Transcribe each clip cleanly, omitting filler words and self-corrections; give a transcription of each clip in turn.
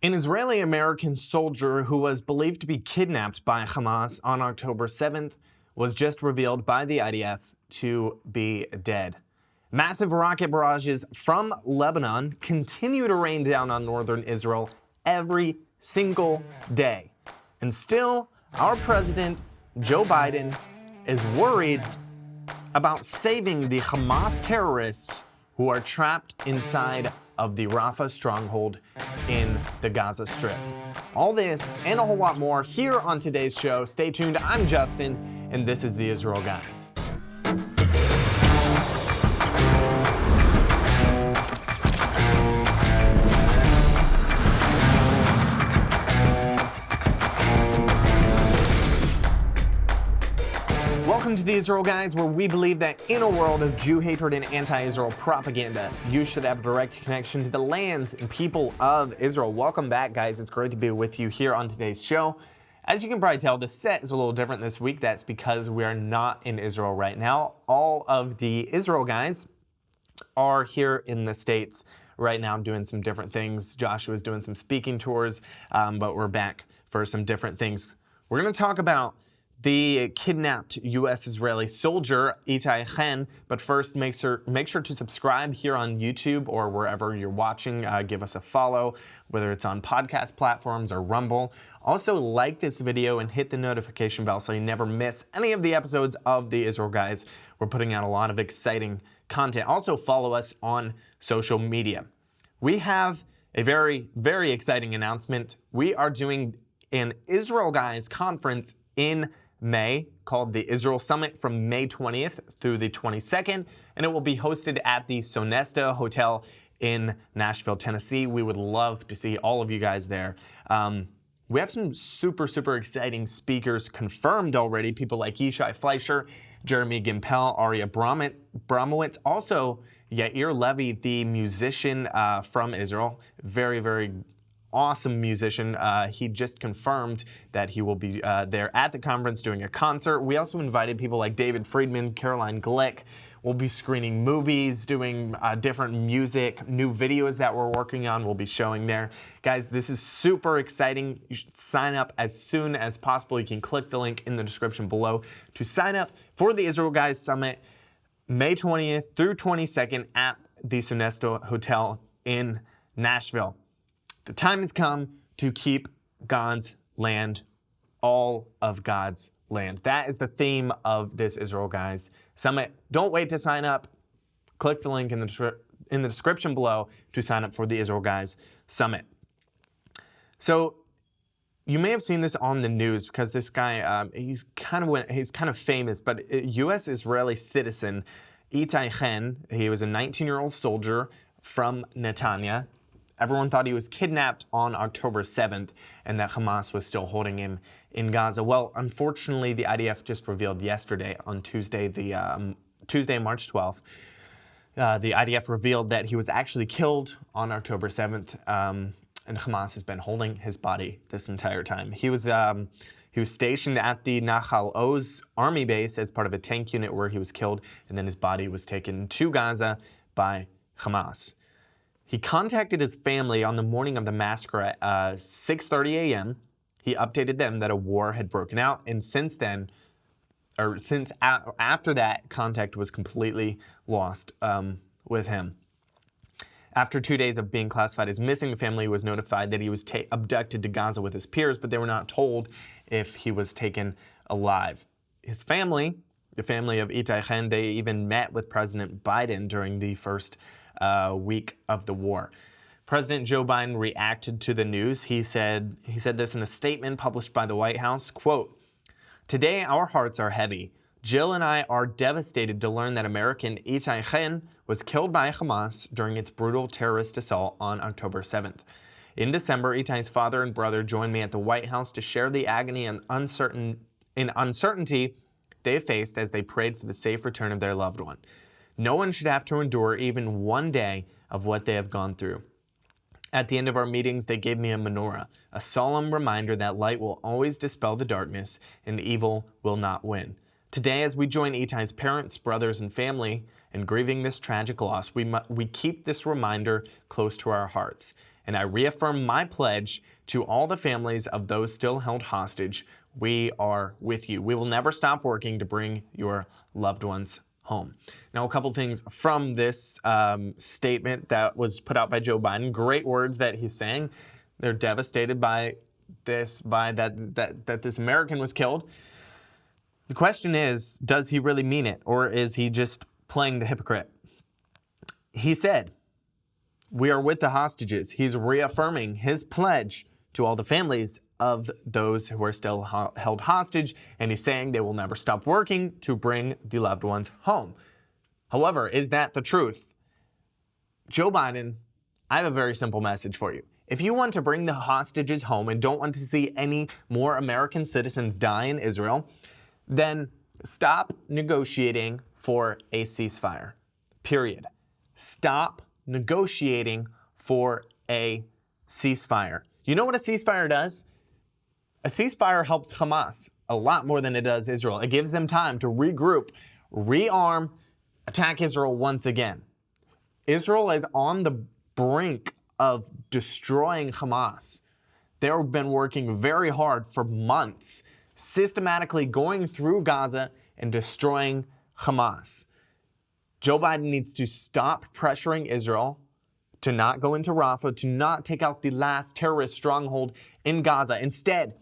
An Israeli-American soldier who was believed to be kidnapped by Hamas on October 7th was just revealed by the IDF to be dead. Massive rocket barrages from Lebanon continue to rain down on northern Israel every single day. And still, our president, Joe Biden, is worried about saving the Hamas terrorists who are trapped inside of the Rafah stronghold in the Gaza Strip. All this and a whole lot more here on today's show. Stay tuned. I'm Justin, and this is the Israel Guys. Welcome to the Israel Guys, where we believe that in a world of Jew hatred and anti-Israel propaganda, you should have a direct connection to the lands and people of Israel. Welcome back, guys. It's great to be with you here on today's show. As you can probably tell, the set is a little different this week. That's because we are not in Israel right now. All of the Israel Guys are here in the States right now doing some different things. Joshua's doing some speaking tours, but we're back for some different things. We're going to talk about the kidnapped U.S.-Israeli soldier, Itai Chen. But first, make sure to subscribe here on YouTube or wherever you're watching. Give us a follow, whether it's on podcast platforms or Rumble. Also, like this video and hit the notification bell so you never miss any of the episodes of the Israel Guys. We're putting out a lot of exciting content. Also, follow us on social media. We have a very, very exciting announcement. We are doing an Israel Guys conference in May called the Israel Summit from May 20th through the 22nd, and it will be hosted at the Sonesta Hotel in Nashville, Tennessee. We would love to see all of you guys there. We have some super exciting speakers confirmed already, people like Yishai Fleischer, Jeremy Gimpel, Aria Bromowitz, also Yair Levy, the musician from Israel, very awesome musician. He just confirmed that he will be there at the conference doing a concert. We also invited people like David Friedman, Caroline Glick. We'll be screening movies, doing different music, new videos that we're working on we'll be showing there. Guys, this is super exciting. You should sign up as soon as possible. You can click the link in the description below to sign up for the Israel Guys Summit, May 20th through 22nd at the Sonesta Hotel in Nashville. The time has come to keep God's land, all of God's land. That is the theme of this Israel Guys Summit. Don't wait to sign up. Click the link in the description below to sign up for the Israel Guys Summit. So you may have seen this on the news because this guy, he's kind of famous, but a U.S.-Israeli citizen, Itai Chen, he was a 19-year-old soldier from Netanya. Everyone thought he was kidnapped on October 7th and that Hamas was still holding him in Gaza. Well, unfortunately, the IDF just revealed yesterday, on Tuesday, March 12th, the IDF revealed that he was actually killed on October 7th, and Hamas has been holding his body this entire time. He was stationed at the Nahal Oz army base as part of a tank unit where he was killed, and then his body was taken to Gaza by Hamas. He contacted his family on the morning of the massacre at 6:30 a.m. He updated them that a war had broken out, and after that, contact was completely lost with him. After 2 days of being classified as missing, the family was notified that he was abducted to Gaza with his peers, but they were not told if he was taken alive. His family, the family of Itai Chen, they even met with President Biden during the first week of the war. President Joe Biden reacted to the news. He said this in a statement published by the White House, quote, "Today our hearts are heavy. Jill and I are devastated to learn that American Itai Chen was killed by Hamas during its brutal terrorist assault on October 7th. In December, Itai's father and brother joined me at the White House to share the agony and uncertainty they faced as they prayed for the safe return of their loved one. No one should have to endure even one day of what they have gone through. At the end of our meetings, they gave me a menorah, a solemn reminder that light will always dispel the darkness and evil will not win. Today, as we join Itai's parents, brothers, and family in grieving this tragic loss, we keep this reminder close to our hearts. and I reaffirm my pledge to all the families of those still held hostage. We are with you. We will never stop working to bring your loved ones home. Now, a couple things from this statement that was put out by Joe Biden. Great words that he's saying. They're devastated by this, that this American was killed. The question is, does he really mean it, or is he just playing the hypocrite? He said, we are with the hostages. He's reaffirming his pledge to all the families of those who are still held hostage, and he's saying they will never stop working to bring the loved ones home. However, is that the truth? Joe Biden, I have a very simple message for you. If you want to bring the hostages home and don't want to see any more American citizens die in Israel, then stop negotiating for a ceasefire. Period. Stop negotiating for a ceasefire. You know what a ceasefire does? A ceasefire helps Hamas a lot more than it does Israel. It gives them time to regroup, rearm, attack Israel once again. Israel is on the brink of destroying Hamas. They've been working very hard for months, systematically going through Gaza and destroying Hamas. Joe Biden needs to stop pressuring Israel to not go into Rafah, to not take out the last terrorist stronghold in Gaza. Instead,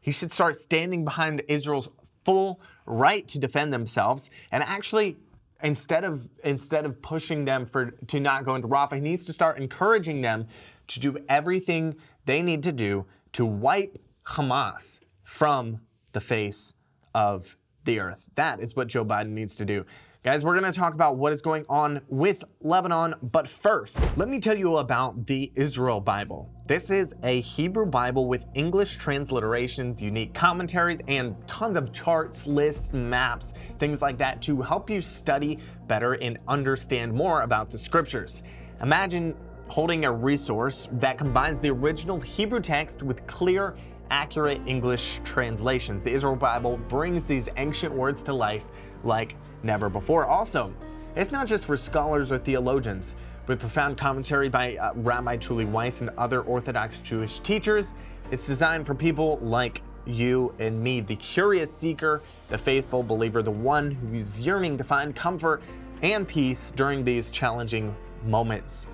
he should start standing behind Israel's full right to defend themselves, and actually, instead of pushing them to not go into Rafah, he needs to start encouraging them to do everything they need to do to wipe Hamas from the face of the earth. That is what Joe Biden needs to do. Guys, we're going to talk about what is going on with Lebanon, but first, let me tell you about the Israel Bible. This is a Hebrew Bible with English transliterations, unique commentaries, and tons of charts, lists, maps, things like that to help you study better and understand more about the scriptures. Imagine holding a resource that combines the original Hebrew text with clear, accurate English translations. The Israel Bible brings these ancient words to life like never before. Also, it's not just for scholars or theologians. With profound commentary by Rabbi Truly Weiss and other Orthodox Jewish teachers, it's designed for people like you and me, the curious seeker, the faithful believer, the one who is yearning to find comfort and peace during these challenging moments.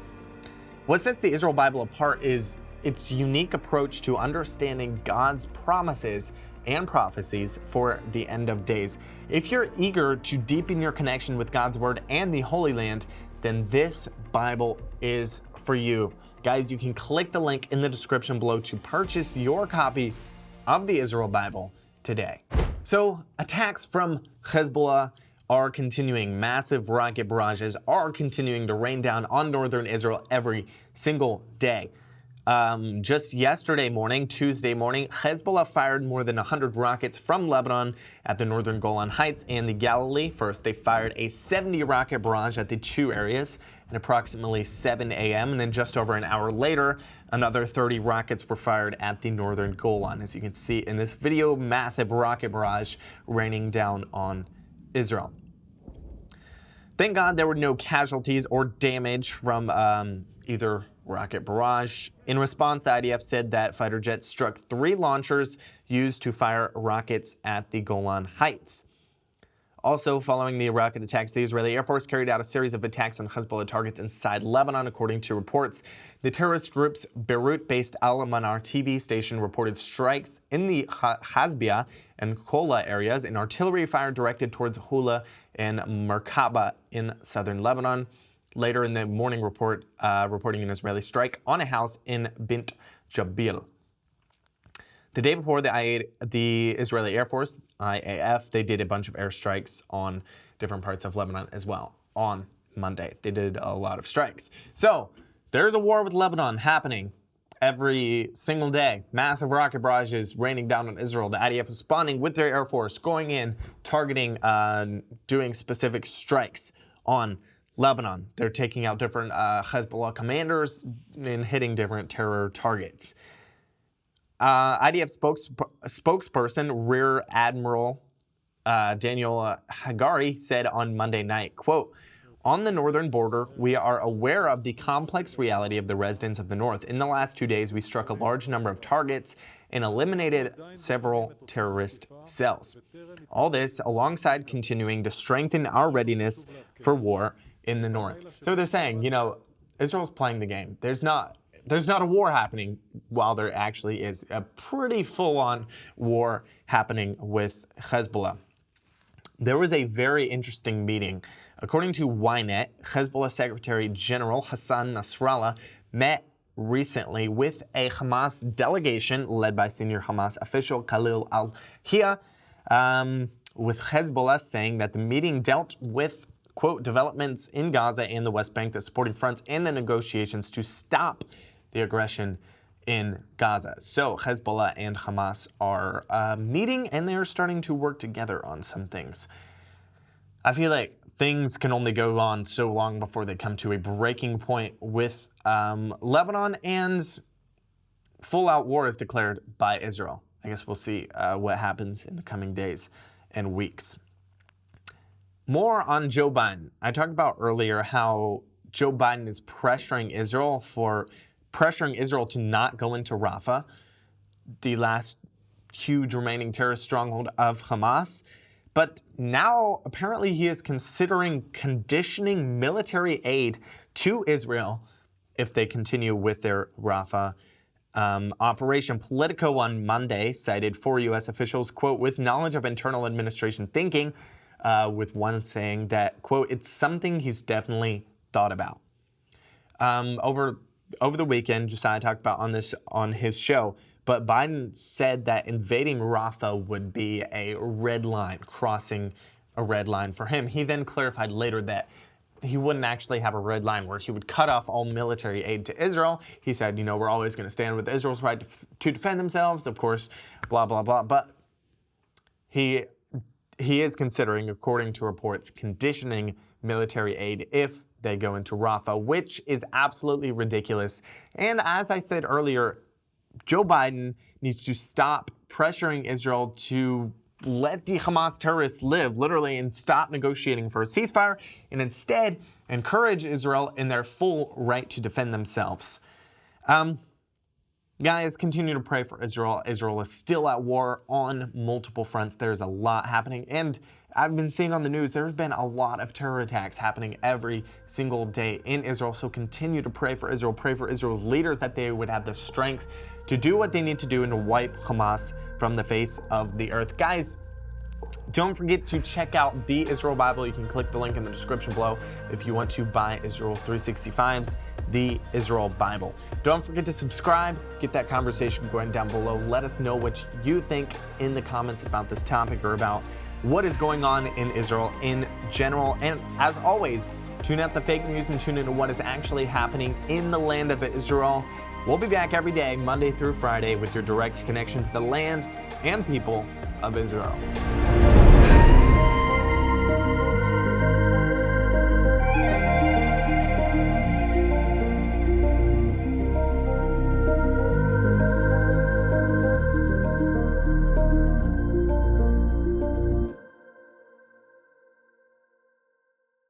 What sets the Israel Bible apart is its unique approach to understanding God's promises and prophecies for the end of days. If you're eager to deepen your connection with God's Word and the Holy Land, then this Bible is for you. Guys, you can click the link in the description below to purchase your copy of the Israel Bible today. So, attacks from Hezbollah are continuing. Massive rocket barrages are continuing to rain down on northern Israel every single day. Just yesterday morning, Tuesday morning, Hezbollah fired more than 100 rockets from Lebanon at the northern Golan Heights and the Galilee. First, they fired a 70 rocket barrage at the two areas at approximately 7 a.m. And then just over an hour later, another 30 rockets were fired at the northern Golan. As you can see in this video, massive rocket barrage raining down on Israel. Thank God there were no casualties or damage from either rocket barrage. In response, the IDF said that fighter jets struck 3 launchers used to fire rockets at the Golan Heights. Also, following the rocket attacks, the Israeli Air Force carried out a series of attacks on Hezbollah targets inside Lebanon, according to reports. The terrorist group's Beirut-based Al-Manar TV station reported strikes in the Hasbia and Kola areas and artillery fire directed towards Hula and Merkaba in southern Lebanon. Later in the morning reporting an Israeli strike on a house in Bint Jabil. The day before, the Israeli Air Force, IAF, they did a bunch of airstrikes on different parts of Lebanon as well. On Monday, they did a lot of strikes. So there's a war with Lebanon happening every single day. Massive rocket barrages raining down on Israel. The IDF responding with their Air Force, going in, targeting, doing specific strikes on Lebanon. They're taking out different Hezbollah commanders and hitting different terror targets. IDF spokesperson Rear Admiral Daniel Hagari said on Monday night, quote, On the northern border, we are aware of the complex reality of the residents of the north. In the last 2 days, we struck a large number of targets and eliminated several terrorist cells. All this alongside continuing to strengthen our readiness for war in the north. So they're saying, Israel's playing the game. There's not a war happening, while there actually is a pretty full-on war happening with Hezbollah. There was a very interesting meeting. According to Ynet, Hezbollah Secretary General Hassan Nasrallah met recently with a Hamas delegation led by senior Hamas official Khalil al-Hayya, with Hezbollah saying that the meeting dealt with, quote, developments in Gaza and the West Bank, the supporting fronts, and the negotiations to stop the aggression in Gaza. So Hezbollah and Hamas are meeting, and they're starting to work together on some things. I feel like things can only go on so long before they come to a breaking point with Lebanon, and full-out war is declared by Israel. I guess we'll see what happens in the coming days and weeks. More on Joe Biden. I talked about earlier how Joe Biden is pressuring Israel to not go into Rafah, the last huge remaining terrorist stronghold of Hamas. But now, apparently, he is considering conditioning military aid to Israel if they continue with their Rafah operation. Politico on Monday cited 4 U.S. officials, quote, with knowledge of internal administration thinking, with one saying that, quote, it's something he's definitely thought about. Over the weekend, Josiah talked about on his show, but Biden said that invading Rafah would be a red line, crossing a red line for him. He then clarified later that he wouldn't actually have a red line where he would cut off all military aid to Israel. He said, we're always going to stand with Israel's right to defend themselves, of course, blah, blah, blah. But he is considering, according to reports, conditioning military aid if they go into Rafah, which is absolutely ridiculous. And as I said earlier, Joe Biden needs to stop pressuring Israel to let the Hamas terrorists live, literally, and stop negotiating for a ceasefire, and instead encourage Israel in their full right to defend themselves. Guys, continue to pray for Israel. Israel is still at war on multiple fronts. There's a lot happening, and I've been seeing on the news there's been a lot of terror attacks happening every single day in Israel. So continue to pray for Israel. Pray for Israel's leaders that they would have the strength to do what they need to do and to wipe Hamas from the face of the earth. Guys, don't forget to check out the Israel Bible. You can click the link in the description below if you want to buy Israel 365's The Israel Bible. Don't forget to subscribe, get that conversation going down below. Let us know what you think in the comments about this topic or about what is going on in Israel in general. And as always, tune out the fake news and tune into what is actually happening in the land of Israel. We'll be back every day, Monday through Friday, with your direct connection to the land and people of Israel.